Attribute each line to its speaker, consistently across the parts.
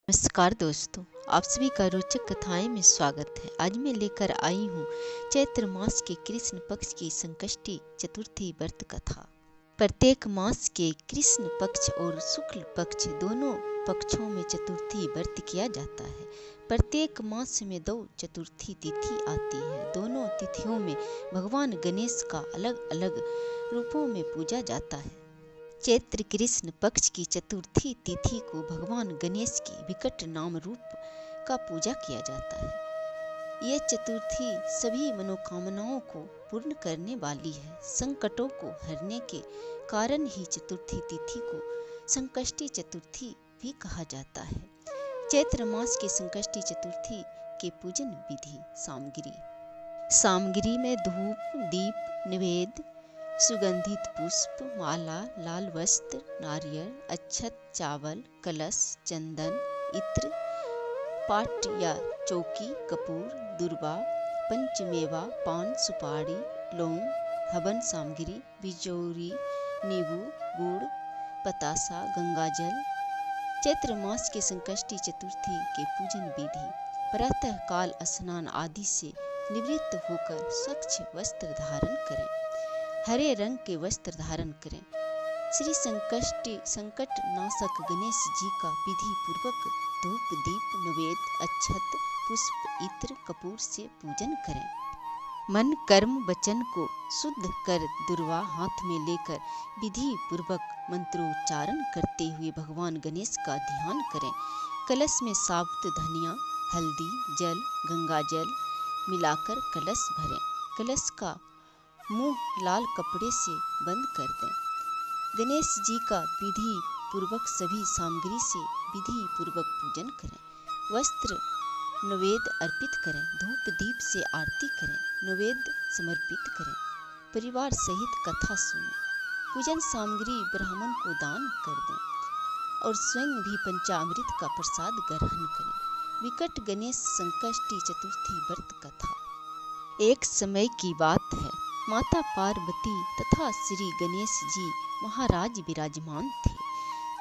Speaker 1: नमस्कार दोस्तों, आप सभी का रोचक कथाएं में स्वागत है। आज मैं लेकर आई हूँ चैत्र मास के कृष्ण पक्ष की संकष्टी चतुर्थी व्रत कथा। प्रत्येक मास के कृष्ण पक्ष और शुक्ल पक्ष दोनों पक्षों में चतुर्थी व्रत किया जाता है। प्रत्येक मास में 2 चतुर्थी तिथि आती है। दोनों तिथियों में भगवान गणेश का अलग अलग रूपों में पूजा जाता है। चैत्र कृष्ण पक्ष की चतुर्थी तिथि को भगवान गणेश की विकट नाम रूप का पूजा किया जाता है। यह चतुर्थी सभी मनोकामनाओं को पूर्ण करने वाली है। संकटों को हरने के कारण ही चतुर्थी तिथि को संकष्टी चतुर्थी भी कहा जाता है। चैत्र मास के संकष्टी चतुर्थी के पूजन विधि। सामग्री में धूप, दीप, नैवेद्य, सुगंधित पुष्प, माला, लाल वस्त्र, नारियल, अक्षत, चावल, कलश, चंदन, इत्र, पाट या चौकी, कपूर, दुर्वा, पंचमेवा, पान, सुपारी, लौंग, हवन सामग्री, बिजौरी, नींबू, गुड़, बतासा, गंगाजल। चैत्र मास के संकष्टी चतुर्थी के पूजन विधि। प्रातः काल स्नान आदि से निवृत्त होकर स्वच्छ वस्त्र धारण करें। हरे रंग के वस्त्र धारण करें। श्री संकट नाशक गणेश जी का विधि पूर्वक धूप, दीप, नैवेद्य, अक्षत, पुष्प, इत्र, कपूर से पूजन करें। मन, कर्म, वचन को शुद्ध कर दुर्वा हाथ में लेकर विधि पूर्वक मंत्रोच्चारण करते हुए भगवान गणेश का ध्यान करें। कलश में साबुत धनिया, हल्दी, जल, गंगाजल मिलाकर कलश भरें। कलश का मुंह लाल कपड़े से बंद कर दें। गणेश जी का विधि पूर्वक सभी सामग्री से विधि पूर्वक पूजन करें। वस्त्र नैवेद्य अर्पित करें। धूप दीप से आरती करें। नैवेद्य समर्पित करें। परिवार सहित कथा सुनें। पूजन सामग्री ब्राह्मण को दान कर दें और स्वयं भी पंचामृत का प्रसाद ग्रहण करें। विकट गणेश संकष्टी चतुर्थी व्रत कथा। एक समय की बात है, माता पार्वती तथा श्री गणेश जी महाराज विराजमान थे।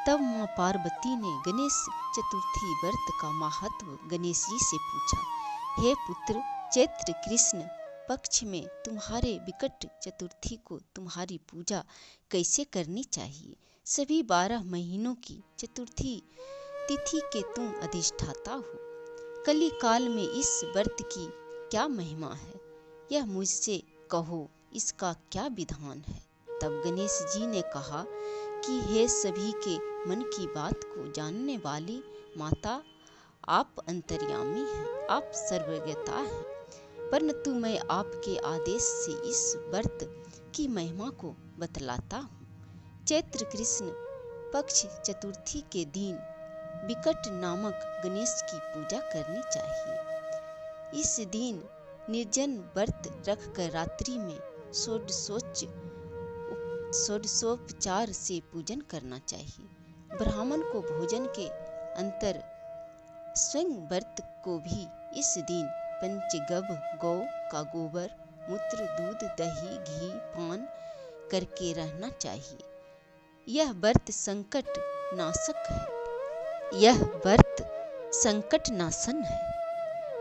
Speaker 1: तब माँ पार्वती ने गणेश चतुर्थी व्रत का महत्व गणेश जी से पूछा। हे पुत्र, चैत्र कृष्ण पक्ष में तुम्हारे विकट चतुर्थी को तुम्हारी पूजा कैसे करनी चाहिए? सभी 12 महीनों की चतुर्थी तिथि के तुम अधिष्ठाता हो। कली काल में इस व्रत की क्या महिमा है, यह मुझसे कहो, इसका क्या विधान है? तब गणेश जी ने कहा कि हे सभी के मन की बात को जानने वाली माता, आप अंतर्यामी हैं, आप सर्वज्ञता हैं, परंतु मैं आपके आदेश से इस व्रत की महिमा को बतलाता हूँ। चैत्र कृष्ण पक्ष चतुर्थी के दिन विकट नामक गणेश की पूजा करनी चाहिए। इस दिन निर्जन व्रत रखकर रात्रि में षोडशोपचार से पूजन करना चाहिए। ब्राह्मण को भोजन के अंतर स्वयं व्रत को भी इस दिन पंचगव्य गौ का गोबर, मूत्र, दूध, दही, घी, पान करके रहना चाहिए। यह व्रत संकट नाशन है।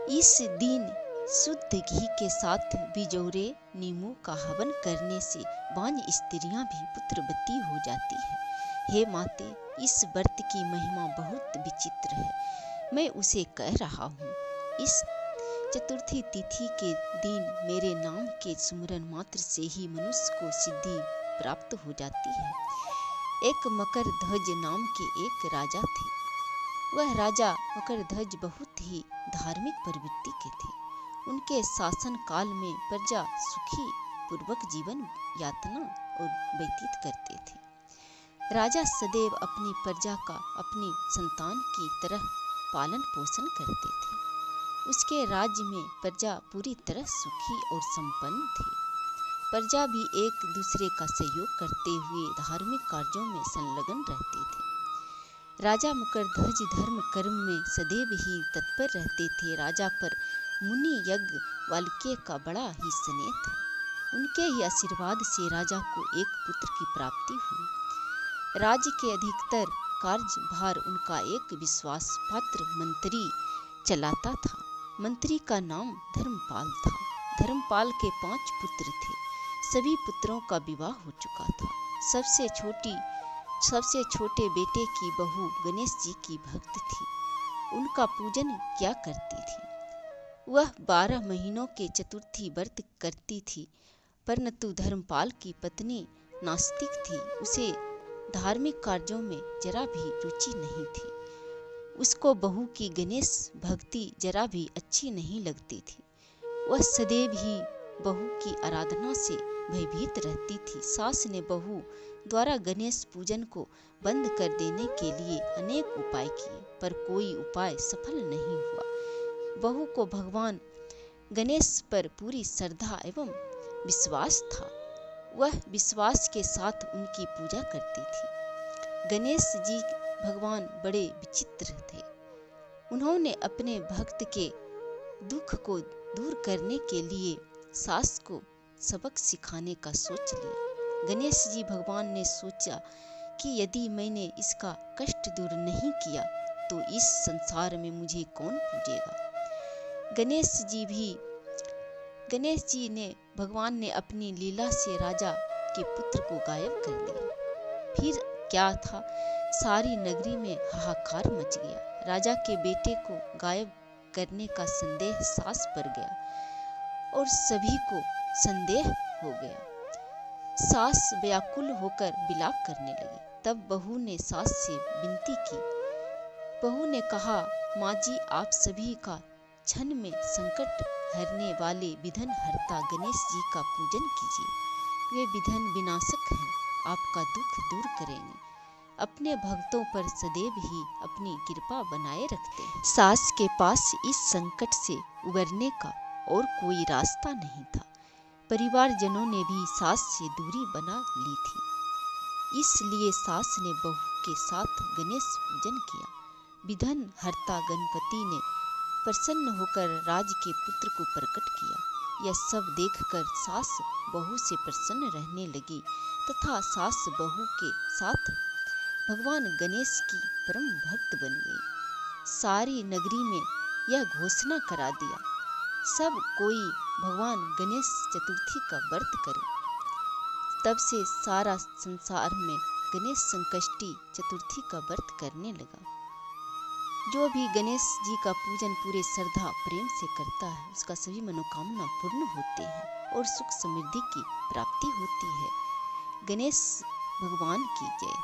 Speaker 1: इस दिन शुद्ध घी के साथ बिजौरे नींबू का हवन करने से बांझ स्त्रियां भी पुत्रवती हो जाती है। हे माते, इस व्रत की महिमा बहुत विचित्र है, मैं उसे कह रहा हूँ। इस चतुर्थी तिथि के दिन मेरे नाम के सुमिरन मात्र से ही मनुष्य को सिद्धि प्राप्त हो जाती है। एक मकरध्वज नाम के एक राजा थे। वह राजा मकरध्वज बहुत ही धार्मिक प्रवृत्ति के थे। उनके शासन काल में प्रजा सुखी पूर्वक जीवन यातना और व्यतीत करते थे। राजा सदैव अपनी प्रजा का अपनी संतान की तरह पालन पोषण करते थे। उसके राज्य में प्रजा पूरी तरह सुखी और संपन्न थी। प्रजा भी एक दूसरे का सहयोग करते हुए धार्मिक कार्यों में संलग्न रहते थे। राजा मकरध्वज धर्म कर्म में सदैव ही तत्पर रहते थे। राजा पर मुनि यज्ञ वाल्मीकि का बड़ा ही स्नेह था। उनके ही आशीर्वाद से राजा को एक पुत्र की प्राप्ति हुई। राज्य के अधिकतर कार्यभार उनका एक विश्वास पात्र मंत्री चलाता था। मंत्री का नाम धर्मपाल था। धर्मपाल के 5 पुत्र थे। सभी पुत्रों का विवाह हो चुका था। सबसे छोटे बेटे की बहू गणेश जी की भक्त थी। उनका पूजन क्या करती थी। वह 12 महीनों के चतुर्थी व्रत करती थी, परंतु धर्मपाल की पत्नी नास्तिक थी। उसे धार्मिक कार्यों में जरा भी रुचि नहीं थी। उसको बहू की गणेश भक्ति जरा भी अच्छी नहीं लगती थी। वह सदैव ही बहू की आराधना से भयभीत रहती थी। सास ने बहू द्वारा गणेश पूजन को बंद कर देने के लिए अनेक उपाय किए, पर कोई उपाय सफल नहीं हुआ। बहू को भगवान गणेश पर पूरी श्रद्धा एवं विश्वास था। वह विश्वास के साथ उनकी पूजा करती थी। गणेश जी भगवान बड़े विचित्र थे। उन्होंने अपने भक्त के दुख को दूर करने के लिए सास को सबक सिखाने का सोच लिया। गणेश जी भगवान ने सोचा कि यदि मैंने इसका कष्ट दूर नहीं किया तो इस संसार में मुझे कौन पूजेगा। गणेश जी ने भगवान ने अपनी लीला से राजा के पुत्र को गायब कर दिया। फिर क्या था, सारी नगरी में हाहाकार मच गया। राजा के बेटे को गायब करने का संदेह सास पर गया और सभी को संदेह हो गया। सास व्याकुल होकर विलाप करने लगी। तब बहू ने सास से विनती की। बहू ने कहा, माँ जी, आप सभी का क्षण में संकट हरने वाले विघ्न हर्ता गणेश जी का पूजन कीजिए। वे विघ्न विनाशक हैं, आपका दुख दूर करेंगे। अपने भक्तों पर सदैव ही अपनी कृपा बनाए रखते हैं। सास के पास इस संकट से उबरने का और कोई रास्ता नहीं था। परिवारजनों ने भी सास से दूरी बना ली थी। इसलिए सास ने बहू के साथ गणेश पूजन किया। विघ्न हर्ता गणपति ने प्रसन्न होकर राज के पुत्र को प्रकट किया। यह सब देखकर सास बहू से प्रसन्न रहने लगी तथा सास बहू के साथ भगवान गणेश की परम भक्त बन गई। सारी नगरी में यह घोषणा करा दिया, सब कोई भगवान गणेश चतुर्थी का व्रत करे। तब से सारा संसार में गणेश संकष्टी चतुर्थी का व्रत करने लगा। जो भी गणेश जी का पूजन पूरे श्रद्धा प्रेम से करता है, उसका सभी मनोकामना पूर्ण होते हैं और सुख समृद्धि की प्राप्ति होती है। गणेश भगवान की जय।